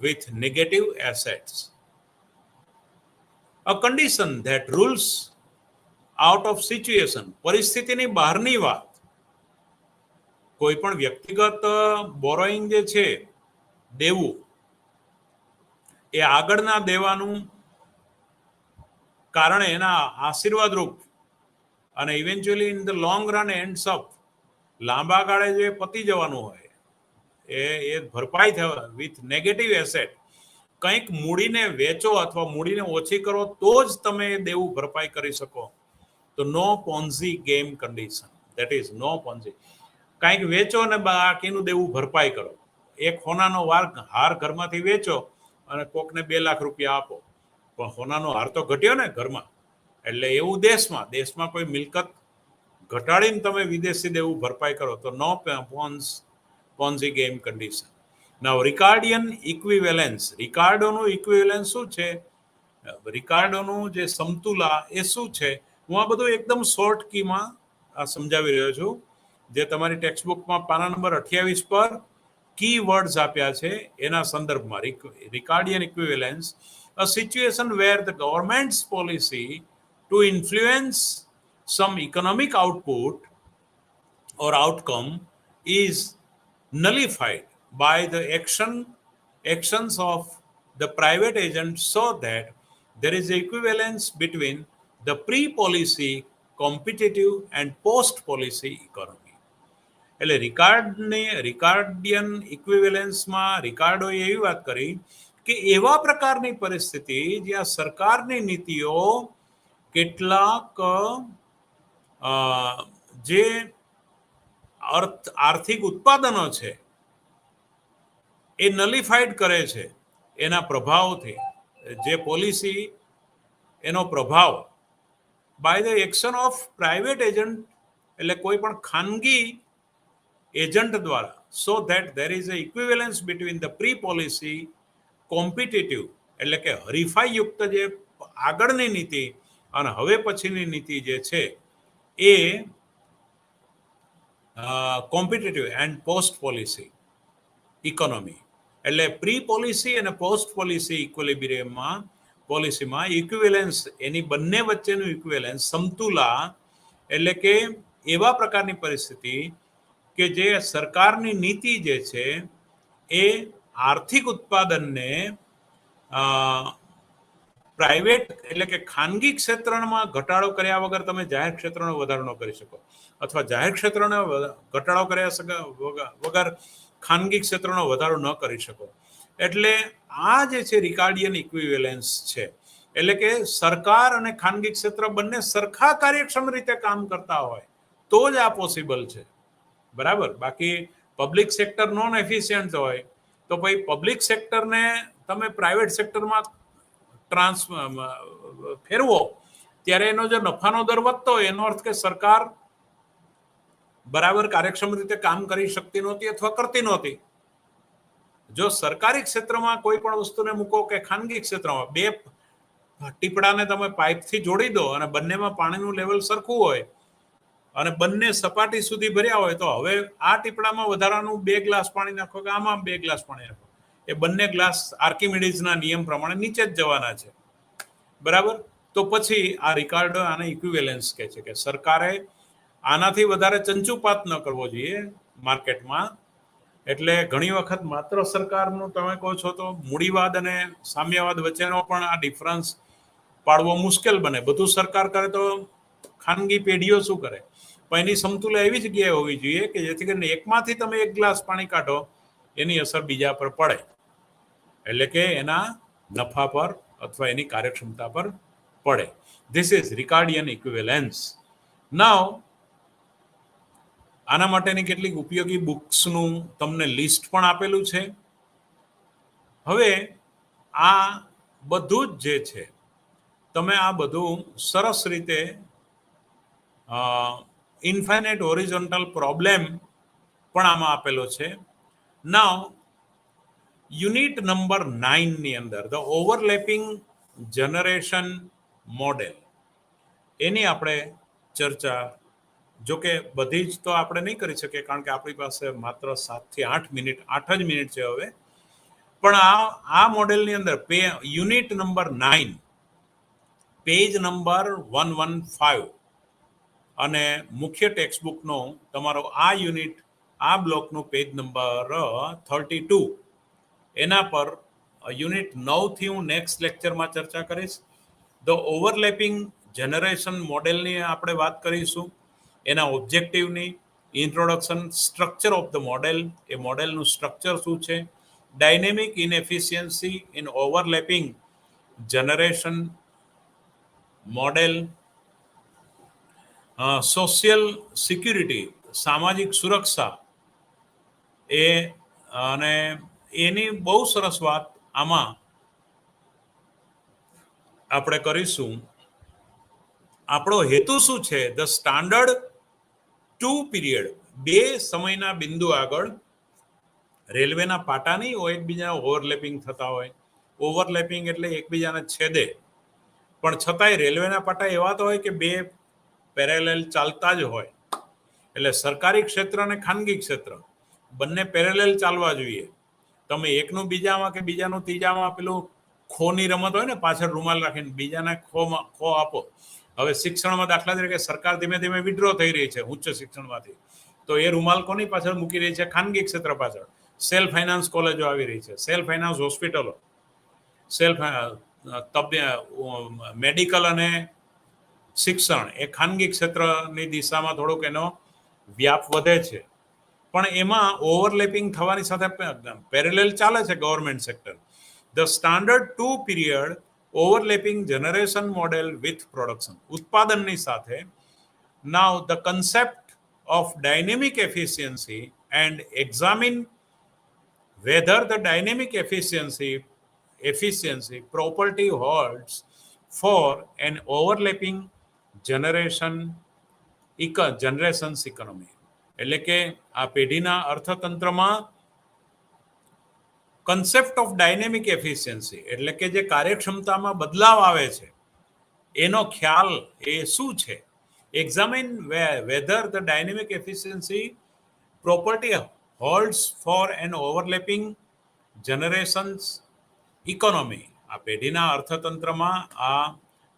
with negative assets. A condition that rules out of situation, પરિસ્થિતિની બહારની વાત. કોઈ પણ વ્યક્તિગત borrowing જે છે, દેવું, એ આગળના દેવાનું કારણે એના આશીર્વાદ રૂપ અને eventually in the long run ends up, લાંબા ગાળે જે પતી જવાનું હોય એ ભરપાઈ થવા વિથ નેગેટિવ એસેટ. કંઈક મૂડીને વેચો અથવા મૂડીને ઓછી કરો તો જ તમે દેવું ભરપાઈ કરી શકો. તો no Ponzi game condition, that is no Ponzi. કંઈક વેચો અને બાકીનું દેવું ભરપાઈ કરો. એક સોનાનો હાર ઘરમાંથી વેચો અને કોકને 2 લાખ રૂપિયા આપો, પણ સોનાનો હાર તો ઘટ્યો ને ઘરમાં. એટલે એવું દેશમાં કોઈ મિલકત ઘટાડીને તમે વિદેશી દેવું ભરપાઈ કરો તો નો પોન્ઝી ગેમ કન્ડિશન. નાઉ રિકાર્ડિયન ઇક્વિવેલન્સ. રિકાર્ડોનું ઇક્વિવેલન્સ શું છે? રિકાર્ડોનું જે સમતુલા એ શું છે? હું આ બધું એકદમ શોર્ટ કીમાં સમજાવી રહ્યો છું, જે તમારી ટેક્સ્ટ બુકમાં પાના નંબર 28 પર કી વર્ડ્સ આપ્યા છે એના સંદર્ભમાં. રિકાર્ડિયન equivalence, a situation where the government's policy to influence some economic output or outcome is nullified by the actions of the private agent so that there is equivalence between the pre-policy competitive and post-policy economy. એટલે રિકાર્ડિયન ઇક્વિવેલન્સમાં રિકાર્ડોએ એવી વાત કરી કે એવા પ્રકારની પરિસ્થિતિ જ્યાં સરકારની નીતિઓ કેટલાક જે આર્થિક ઉત્પાદનો છે એ નલિફાઈડ કરે છે એના પ્રભાવથી, જે પોલિસી એનો પ્રભાવ by the action of private agent, એટલે કોઈ પણ ખાનગી એજન્ટ દ્વારા, so that there is a equivalence between the pre policy competitive, એટલે કે હરીફાઈયુક્ત જે આગળની નીતિ અને હવે પછીની નીતિ જે છે એ competitive and post policy economy, એટલે પ્રી પોલિસી અને પોસ્ટ પોલિસી ઇક્વિલિબ્રિયમમાં પોલિસીમાં ઇક્વિવેલન્સ, એની બંને વચ્ચેનું ઇક્વિવેલન્સ, સમતુલા, એટલે કે એવા પ્રકારની પરિસ્થિતિ કે જે સરકારની નીતિ જે છે એ આર્થિક ઉત્પાદનને પ્રાઇવેટ, એટલે કે ખાનગી ક્ષેત્રમાં ઘટાડો કર્યા વગર તમે જાહેર ક્ષેત્રનો વધારો ન કરી શકો, અથવા જાહેર ક્ષેત્રનો ઘટાડો કર્યા વગર ખાનગી ક્ષેત્રનો વધારો ન કરી શકો. એટલે આ જે છે રિકાર્ડિયન ઇક્વિવેલન્સ છે, એટલે કે સરકાર અને ખાનગી ક્ષેત્ર બંને સરખા કાર્યક્ષમ રીતે કામ કરતા હોય તો જ આ પોસિબલ છે, બરાબર. બાકી પબ્લિક સેક્ટર નોન એફિશિયન્ટ હોય તો ભાઈ પબ્લિક સેક્ટરને તમે પ્રાઇવેટ સેક્ટરમાં ફેરવો ત્યારે એનો જે નફાનો દર વધતો હોય એનો અર્થ કે સરકાર બરાબર કાર્યક્ષમ રીતે કામ કરી શકતી નહોતી અથવા કરતી નહોતી. જો સરકારી ક્ષેત્રમાં કોઈ પણ વસ્તુને મૂકો કે ખાનગી ક્ષેત્રમાં, બે ટીપડાને તમે પાઇપથી જોડી દો અને બંનેમાં પાણીનું લેવલ સરખું હોય અને બંને સપાટી સુધી ભર્યા હોય તો હવે આ ટીપડામાં વધારાનું 2 ગ્લાસ પાણી નાખો કે આમાં 2 ગ્લાસ પાણી નાખો, એ બંને ગ્લાસ આર્કિમિડીઝના નિયમ પ્રમાણે નીચે જ જવાના છે, બરાબર. તો પછી આ રિકાર્ડો આને ઇક્વિવેલન્સ કહે છે કે સરકારે આનાથી વધારે ચંચુપાત ન કરવો જોઈએ માર્કેટમાં. એટલે ઘણી વખત માત્ર સરકારનું તમે કહો છો તો મૂડીવાદ અને સામ્યવાદ વચ્ચેનો પણ આ ડિફરન્સ પાડવો મુશ્કેલ બને. બધું સરકાર કરે તો ખાનગી પેઢીઓ શું કરે? પણ એની સમતુલા એવી જગ્યાએ હોવી જોઈએ કે જેથી કરીને એકમાંથી તમે 1 ગ્લાસ પાણી કાઢો એની અસર બીજા પર પડે, એટલે કે એના નફા પર અથવા એની કાર્યક્ષમતા પર પડે. This is Ricardian equivalence. Now આના માટેની કેટલીક ઉપયોગી બુક્સનું તમને લિસ્ટ પણ આપેલું છે. હવે આ બધું જ જે છે તમે આ બધું સરસ રીતે ઇન્ફાઇનાઇટ હોરિઝોન્ટલ પ્રોબ્લેમ પણ આમાં આપેલો છે. નાઉ યુનિટ નંબર 9 ની અંદર ધ ઓવરલેપિંગ જનરેશન મોડેલ, એની આપણે ચર્ચા, જો કે બધી જ તો આપણે નહીં કરી શકીએ કારણ કે આપણી પાસે માત્ર 7 થી 8 મિનિટ, 8 જ મિનિટ છે હવે. પણ આ મોડેલની અંદર યુનિટ નંબર 9 પેજ નંબર 115 અને મુખ્ય ટેક્સ્ટ બુકનો તમારો આ યુનિટ, આ બ્લોકનું પેજ નંબર 32, એના પર યુનિટ 9 થી હું નેક્સ્ટ લેક્ચરમાં ચર્ચા કરીશ. ધ ઓવરલેપિંગ જનરેશન મોડેલની આપણે વાત કરીશું, એના ઓબ્જેક્ટિવની, introduction, structure of the model, એ મોડેલનું સ્ટ્રક્ચર શું છે, dynamic inefficiency in overlapping generation model, social security, સામાજિક સુરક્ષા, એ અને એની બહુ સરસ વાત આમાં આપણે કરીશું. આપણો હેતુ શું છે? ધ સ્ટાન્ડર્ડ 2 પીરિયડ, 2 સમયના બિંદુ આગળ રેલવેના પાટાની એકબીજાના ઓવરલેપિંગ થતા હોય. ઓવરલેપિંગ એટલે એકબીજાને છેદે, પણ છતાંય રેલવેના પાટા એવા તો હોય કે 2 પેરેલલ ચાલતા જ હોય. એટલે સરકારી ક્ષેત્ર અને ખાનગી ક્ષેત્ર બંને પેરેલલ ચાલવા જોઈએ. તમે એકનું બીજામાં કે બીજાનું ત્રીજામાં પેલું ખોની રમત હોય ને, પાછળ રૂમાલ રાખીને બીજાને ખો આપો. હવે શિક્ષણમાં દાખલા તરીકે સરકાર ધીમે ધીમે વિડ્રો થઈ રહી છે ઉચ્ચ શિક્ષણમાંથી, તો એ રૂમાલ કોની પાછળ મૂકી રહી છે? ખાનગી ક્ષેત્ર પાછળ. સેલ્ફ ફાઇનાન્સ કોલેજો આવી રહી છે, સેલ્ફ ફાઇનાન્સ હોસ્પિટલો, મેડિકલ અને શિક્ષણ એ ખાનગી ક્ષેત્રની દિશામાં થોડોક એનો વ્યાપ વધે છે, પણ એમાં ઓવરલેપિંગ થવાની સાથે પેરેલલ ચાલે છે government sector. The standard 2 period overlapping generation model with production, ઉત્પાદનની સાથે. નાઉ the concept of dynamic efficiency and examine whether the dynamic efficiency property holds for an overlapping generations economy. એટલે કે આ પેઢીના અર્થતંત્રમાં કન્સેપ્ટ ઓફ ડાયનેમિક એફિશિયન્સી એટલે કે જે કાર્યક્ષમતામાં બદલાવ આવે છે એનો ખ્યાલ એ શું છે. Examine whether the dynamic efficiency property holds for an overlapping generations economy. આ પેઢીના અર્થતંત્રમાં આ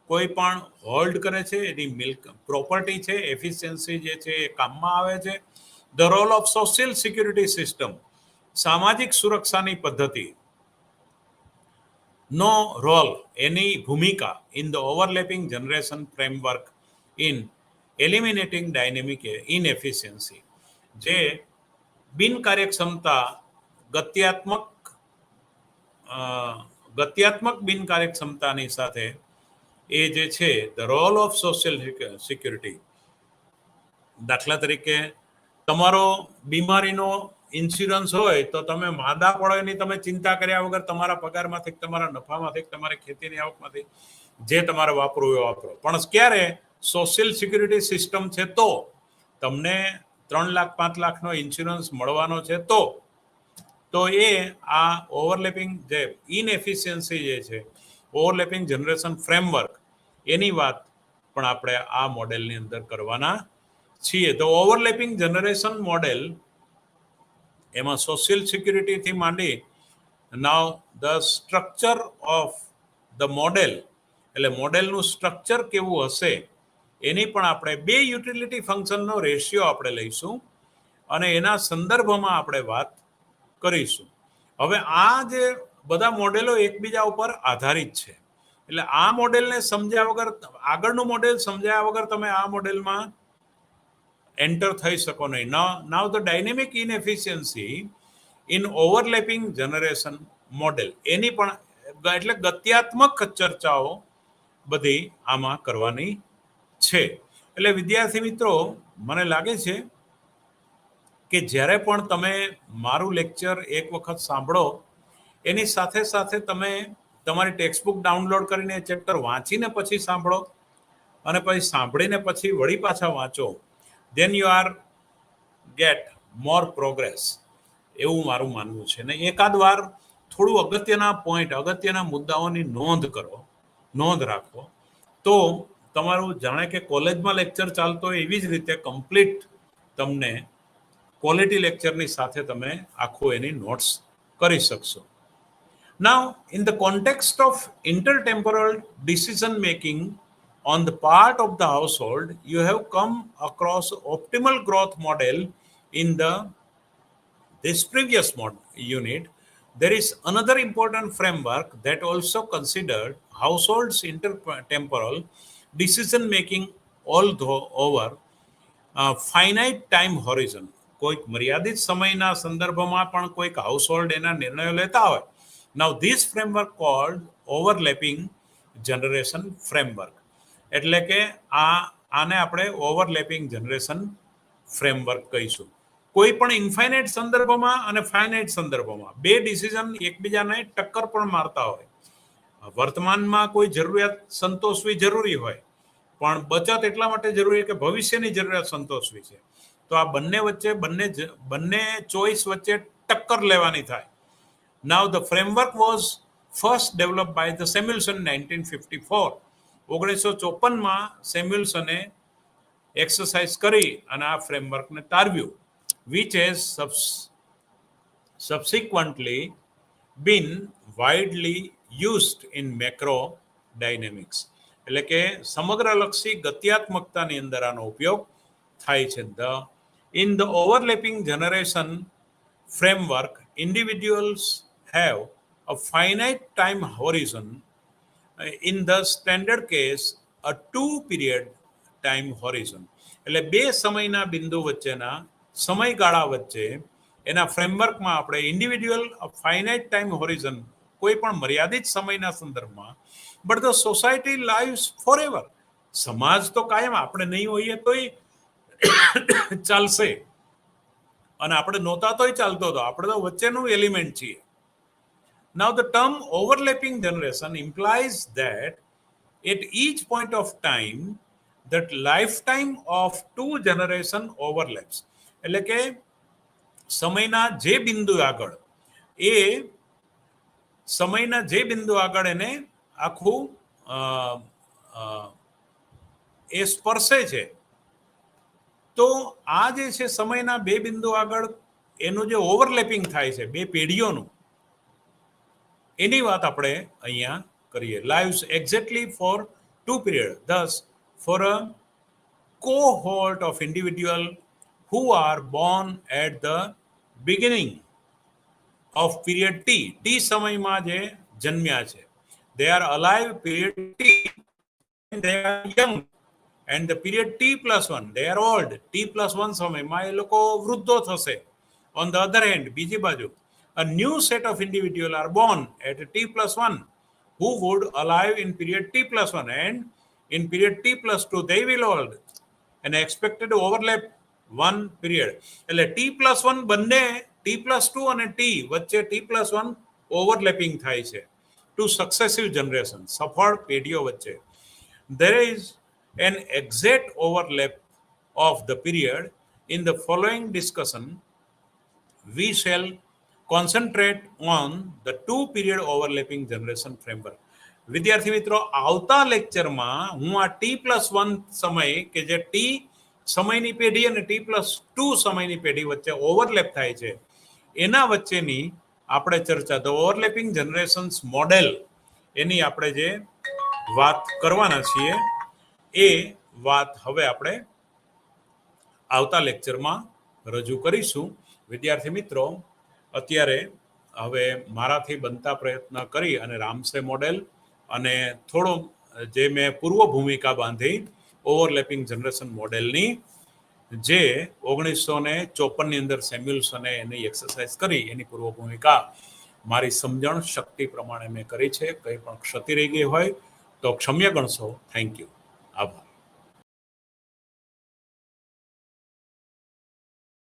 કોઈ પણ હોલ્ડ કરે છે, એની પ્રોપર્ટી છે, એફિશિયન્સી જે છે એ કામમાં આવે છે. The role of social security system, સામાજિક સુરક્ષાની પદ્ધતિ નો રોલ, એની ભૂમિકા in the overlapping generation framework in eliminating dynamic inefficiency. જે બિનકાર્યક્ષમતા ગત્યાત્મક બિનકાર્યક્ષમતાની સાથે એ જે છે the role of social security. દાખલા તરીકે તમારો બીમારીનો ઇન્સ્યોરન્સ હોય તો તમે માંદા પડો એની તમે ચિંતા કર્યા વગર તમારા પગારમાંથી, તમારા નફામાંથી, તમારી ખેતીની આવકમાંથી જે તમારે વાપરવું એ વાપરો. પણ ક્યારે સોશિયલ સિક્યુરિટી સિસ્ટમ છે તો તમને 3 લાખ 5 લાખનો ઇન્સ્યોરન્સ મળવાનો છે તો એ આ ઓવરલેપિંગ જે ઇનએફિશિયન્સી જે છે, ઓવરલેપિંગ જનરેશન ફ્રેમવર્ક, એની વાત પણ આપણે આ મોડેલની અંદર કરવાના છીએ. તો ઓવરલેપિંગ જનરેશન મોડેલ એમાં સોશિયલ સિક્યુરિટીથી માંડી નાવ the structure of the model, એટલે મોડેલનું સ્ટ્રક્ચર કેવું હશે એની પણ આપણે 2 યુટિલિટી ફંક્શનનો રેશિયો આપણે લઈશું અને એના સંદર્ભમાં આપણે વાત કરીશું. હવે આ જે બધા મોડેલો એકબીજા ઉપર આધારિત છે, એટલે આ મોડેલને સમજ્યા વગર, આગળનું મોડેલ સમજ્યા વગર તમે આ મોડેલમાં એન્ટર થઈ શકો નહીં. Now the dynamic inefficiency in overlapping generation model, એની પણ એટલે ગત્યાત્મક ચર્ચાઓ બધી આમાં કરવાની છે. એટલે વિદ્યાર્થી મિત્રો, મને લાગે છે કે જ્યારે પણ તમે મારું લેક્ચર એક વખત સાંભળો એની સાથે સાથે તમે તમારી ટેક્સ્ટબુક ડાઉનલોડ કરીને ચેપ્ટર વાંચીને પછી સાંભળો અને પછી સાંભળીને પછી વળી પાછા વાંચો, then you are get more progress, એવું મારું માનવું છે. ને એકાદ વાર થોડું અગત્યના પોઈન્ટ, અગત્યના મુદ્દાઓની નોંધ રાખો તો તમારું જાણે કે કોલેજમાં લેક્ચર ચાલતો હોય એવી જ રીતે કમ્પ્લીટ તમને ક્વોલિટી લેક્ચરની સાથે તમે આખું એની નોટ્સ કરી શકશો. Now, in the context of intertemporal decision making on the part of the household, you have come across optimal growth model in this previous unit. There is another important framework that also considered households intertemporal decision making although over finite time horizon. કોઈક મર્યાદિત સમયના સંદર્ભમાં પણ કોઈક household એના નિર્ણયો લેતા હોય. Now this framework called overlapping generation framework, એટલે કે આને આપણે ઓવરલેપિંગ જનરેશન ફ્રેમવર્ક કહીશું. કોઈ પણ ઇન્ફાઇનાઇટ સંદર્ભમાં અને ફાઇનાઇટ સંદર્ભમાં 2 ડિસિઝન એકબીજાને ટક્કર પણ મારતા હોય. વર્તમાનમાં કોઈ જરૂરિયાત સંતોષવી જરૂરી હોય, પણ બચત એટલા માટે જરૂરી કે ભવિષ્યની જરૂરિયાત સંતોષવી છે, તો આ બંને વચ્ચે બંને ચોઇસ વચ્ચે ટક્કર લેવાની થાય. Now the framework was first developed by the Samuelson 1954. 1954માં સેમ્યુઅલ્સને exercise કરી અને આ ફ્રેમવર્કને તારવ્યું, which has subsequently been widely used in macro dynamics. એટલે કે સમગ્રલક્ષી ગત્યાત્મકતાની અંદર આનો ઉપયોગ થાય છે. In the overlapping generation framework, individuals have a finite time horizon in the standard case a 2 period time horizon, એટલે બે સમયના બિંદુ વચ્ચેના સમયગાળા વચ્ચે એના ફ્રેમવર્કમાં આપણે ઇન્ડિવિડ્યુઅલ ફાઇનાઇટ ટાઈમ હોરિઝન, કોઈ પણ મર્યાદિત સમયના સંદર્ભમાં, but the society lives forever, સમાજ તો કાયમ, આપણે નહીં હોઈએ તોય ચાલશે અને આપણે નહોતા તોય ચાલતો હતો, આપણે તો વચ્ચેનું એલિમેન્ટ છીએ. Now the term overlapping generation implies that at each point of time that lifetime of two generation overlaps, એટલે કે સમયના જે બિંદુ આગળ એને આખું એ સ્પર્શે છે, તો આ જે છે સમયના બે બિંદુ આગળ એનું જે ઓવરલેપિંગ થાય છે બે પેઢીઓનું, એની વાત આપણે અહીંયા કરીએ. Lives exactly for 2 period, thus for a cohort of individual who are born at the beginning of period t સમયમાં જે જન્મ્યા છે, they are alive period t and they are young, and the period t+1 they are old, t+1 સમયમાં એ લોકો વૃદ્ધો થશે. On the other hand, બીજી બાજુ a new set of individuals are born at t+1 who would alive in period t+1, and in period t+2 they will old, and expected to overlap one period. એટલે t+1 બંને t+2 અને t વચ્ચે t+1 overlapping થાય છે two successive generation, સફળ પેઢીઓ વચ્ચે. There is an exact overlap of the period. In the following discussion we shall concentrate on the 2 period overlapping generation framework. વિદ્યાર્થી મિત્રો, આવતા લેક્ચરમાં હું આ t+1 સમય કે જે t સમયની પેઢી અને t+2 સમયની પેઢી વચ્ચે ઓવરલેપ થાય છે એના વચ્ચેની આપણે ચર્ચા, ધ ઓવરલેપિંગ જનરેશન્સ મોડેલ, એની આપણે જે વાત કરવાના છીએ એ વાત હવે આપણે આવતા લેક્ચરમાં રજૂ કરીશું. વિદ્યાર્થી મિત્રો, અત્યારે હવે મારાથી બનતા પ્રયત્ન કરી અને રામસે મોડેલ અને થોડો જે મેં પૂર્વ ભૂમિકા બાંધી ઓવરલેપિંગ જનરેશન મોડેલની, જે 1954ની અંદર સેમ્યુલ્સને એની એક્સરસાઇઝ કરી, એની પૂર્વ ભૂમિકા મારી સમજણ શક્તિ પ્રમાણે મેં કરી છે. કંઈ પણ ક્ષતિ રહી ગઈ હોય તો ક્ષમ્ય ગણશો. Thank you. આભાર.